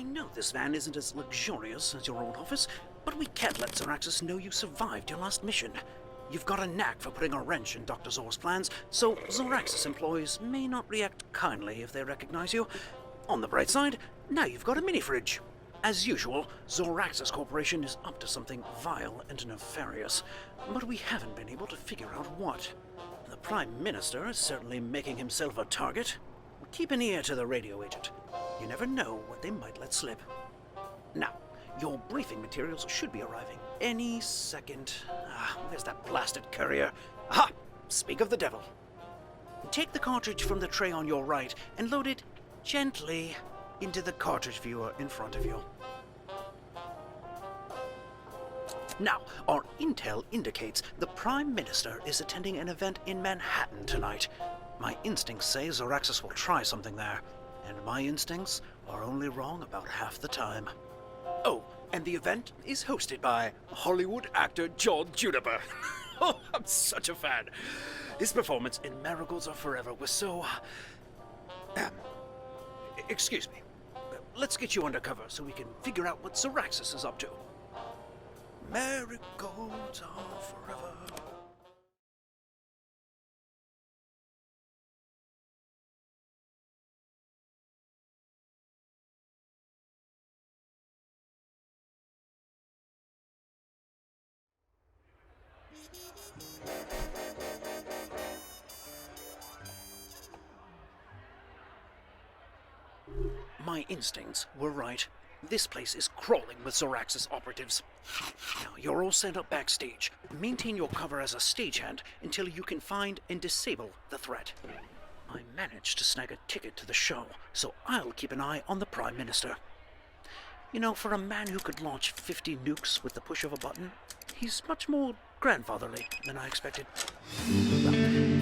I know this van isn't as luxurious as your old office, but we can't let Zoraxis know you survived your last mission. You've got a knack for putting a wrench in Dr. Zor's plans, so Zoraxis employees may not react kindly if they recognize you. On the bright side, now you've got a mini-fridge. As usual, Zoraxis Corporation is up to something vile and nefarious, but we haven't been able to figure out what. The Prime Minister is certainly making himself a target. Keep an ear to the radio agent. You never know what they might let slip. Now, your briefing materials should be arriving any second. There's that blasted courier. Aha! Speak of the devil. Take the cartridge from the tray on your right and load it gently into the cartridge viewer in front of you. Now, our intel indicates the Prime Minister is attending an event in Manhattan tonight. My instincts say Zoraxis will try something there, and my instincts are only wrong about half the time. Oh, and the event is hosted by Hollywood actor John Juniper. Oh, I'm such a fan. His performance in Marigolds Are Forever was so... excuse me. Let's get you undercover so we can figure out what Zoraxis is up to. Marigolds are forever. My instincts were right. This place is crawling with Zoraxis operatives. Now, you're all sent up backstage. Maintain your cover as a stagehand until you can find and disable the threat. I managed to snag a ticket to the show, so I'll keep an eye on the Prime Minister. You know, for a man who could launch 50 nukes with the push of a button, he's much more grandfatherly than I expected. Well,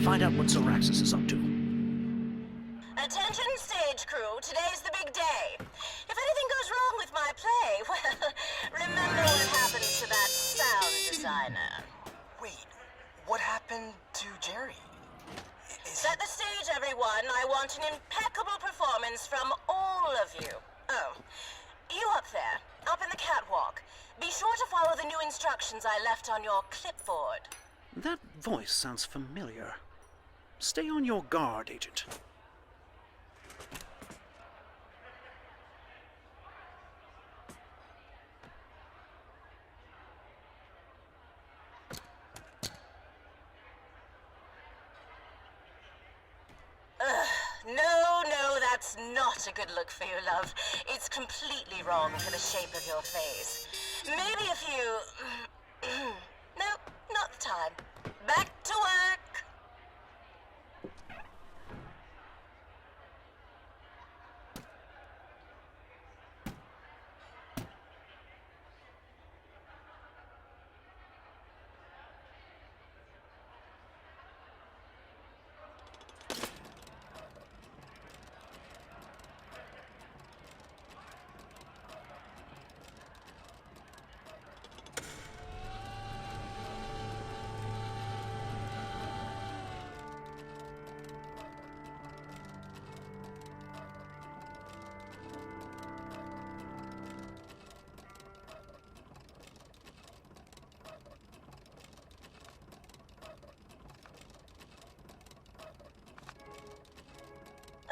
find out what Zoraxis is up to. Attention stage crew, today's the big day. If anything goes wrong with my play, well, remember what happened to that sound designer. Wait, what happened to Jerry? Set the stage, everyone. I want an impeccable performance from all of you. Oh, you up there, up in the catwalk. Be sure to follow the new instructions I left on your clipboard. That voice sounds familiar. Stay on your guard, Agent. No, that's not a good look for you, love. It's completely wrong for the shape of your face. Maybe if you... Nope, not the time. Back to work!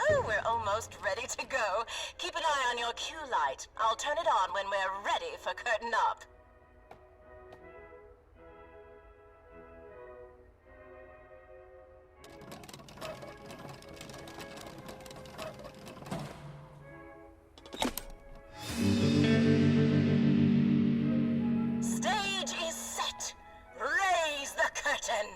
Oh, we're almost ready to go. Keep an eye on your cue light. I'll turn it on when we're ready for curtain up. Stage is set. Raise the curtain.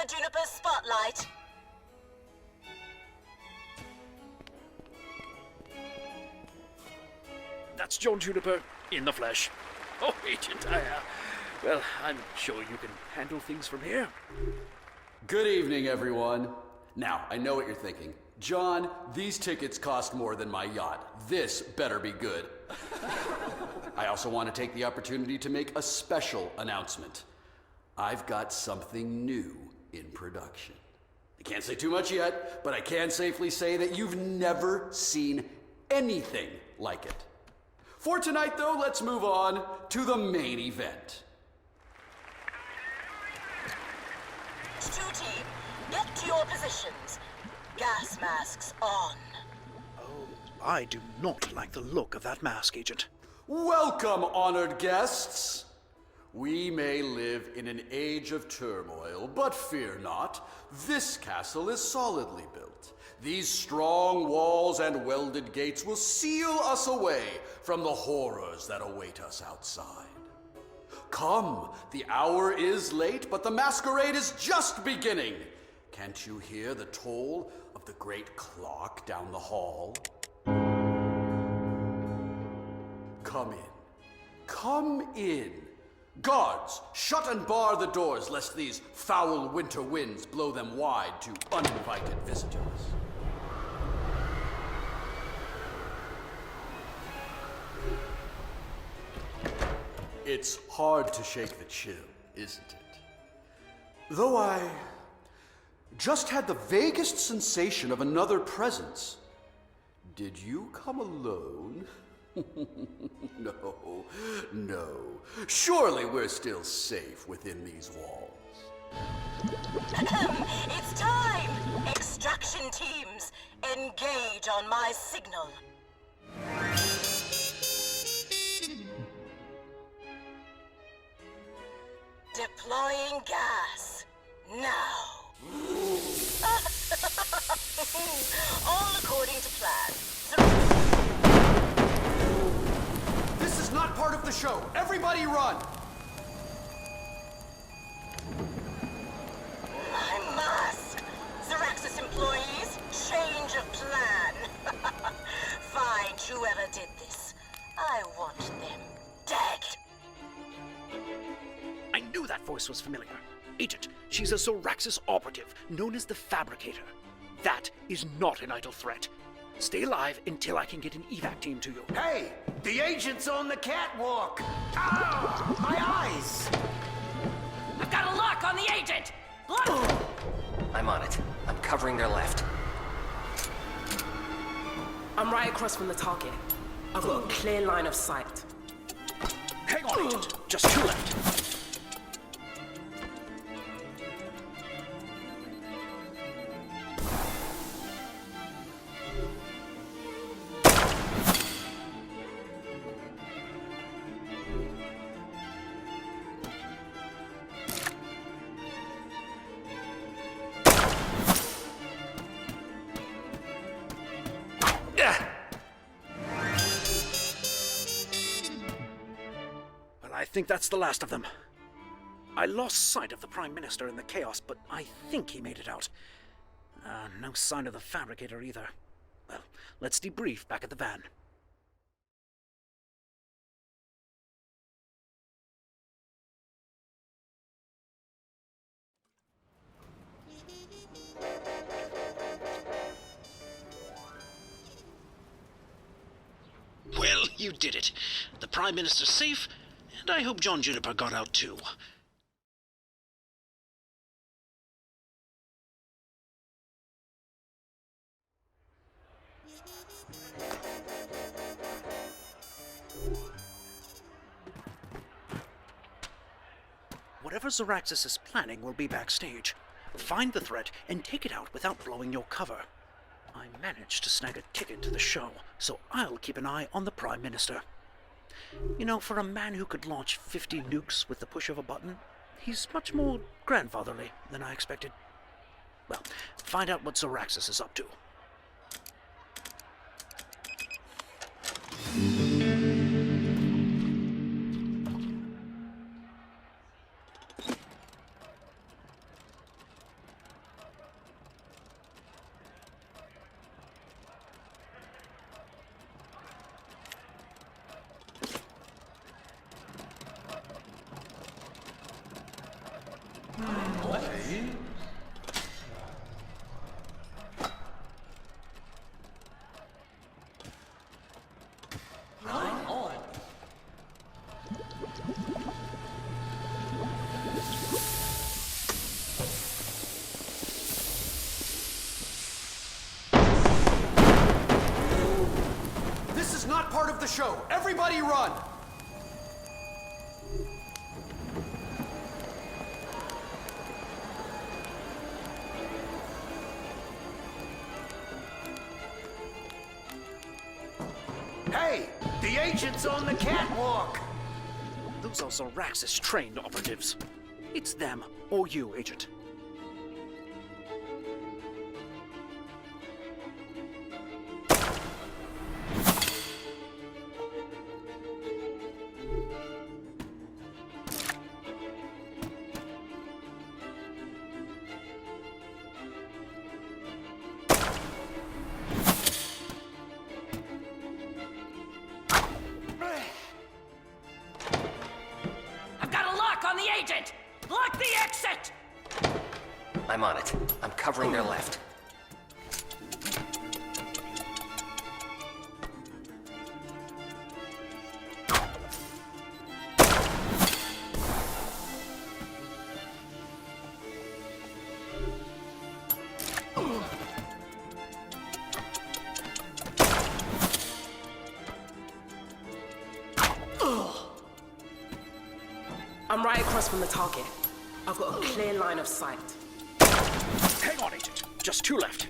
Juniper's spotlight. That's John Juniper in the flesh. Oh, Agent, well, I'm sure you can handle things from here. Good evening, everyone. Now, I know what you're thinking. John, these tickets cost more than my yacht. This better be good. I also want to take the opportunity to make a special announcement. I've got something new in production. I can't say too much yet, but I can safely say that you've never seen anything like it. For tonight, though, let's move on to the main event. Two-team, get to your positions. Gas masks on. Oh, I do not like the look of that mask, Agent. Welcome, honored guests. We may live in an age of turmoil, but fear not. This castle is solidly built. These strong walls and welded gates will seal us away from the horrors that await us outside. Come, the hour is late, but the masquerade is just beginning. Can't you hear the toll of the great clock down the hall? Come in. Come in. Guards, shut and bar the doors, lest these foul winter winds blow them wide to uninvited visitors. It's hard to shake the chill, isn't it? Though I just had the vaguest sensation of another presence. Did you come alone? No. Surely we're still safe within these walls. It's time! Extraction teams, engage on my signal. Deploying gas. Now. All according to plan. This is not part of the show. Everybody run! My mask! Zaraxis employees, change of plan. Find whoever did this. I want them dead. I knew that voice was familiar. Agent, she's a Zoraxis operative, known as the Fabricator. That is not an idle threat. Stay alive until I can get an evac team to you. Hey, the agent's on the catwalk. Ow, my eyes. I've got a lock on the agent! Look! I'm on it. I'm covering their left. I'm right across from the target. I've got a clear line of sight. Hang on, Agent. Just two left. I think that's the last of them. I lost sight of the Prime Minister in the chaos, but I think he made it out. No sign of the Fabricator either. Well, let's debrief back at the van. Well, you did it. The Prime Minister's safe, and I hope John Juniper got out too. Whatever Zoraxis is planning will be backstage. Find the threat and take it out without blowing your cover. I managed to snag a ticket to the show, so I'll keep an eye on the Prime Minister. You know, for a man who could launch 50 nukes with the push of a button, he's much more grandfatherly than I expected. Well, find out what Zoraxis is up to. the show. Everybody run! Hey, the agent's on the catwalk. Those are Zoraxis trained operatives. It's them, or you, Agent. I've got a lock on the agent. Lock the exit. I'm on it. I'm covering their left. I'm right across from the target. I've got a clear line of sight. Hang on, Agent. Just 2 left.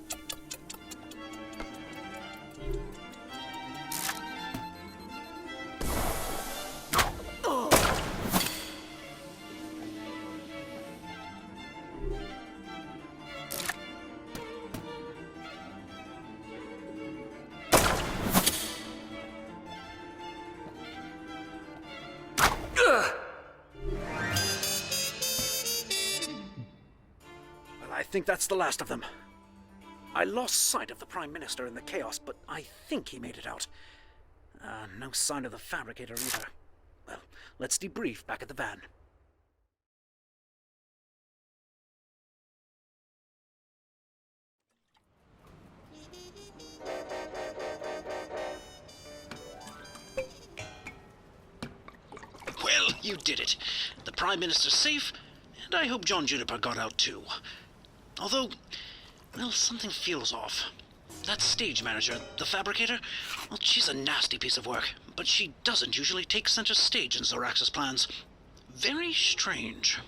I think that's the last of them. I lost sight of the Prime Minister in the chaos, but I think he made it out. No sign of the Fabricator either. Well, let's debrief back at the van. Well, you did it. The Prime Minister's safe, and I hope John Juniper got out too. Although, well, something feels off. That stage manager, the Fabricator, well, she's a nasty piece of work, but she doesn't usually take center stage in Zoraxis plans. Very strange.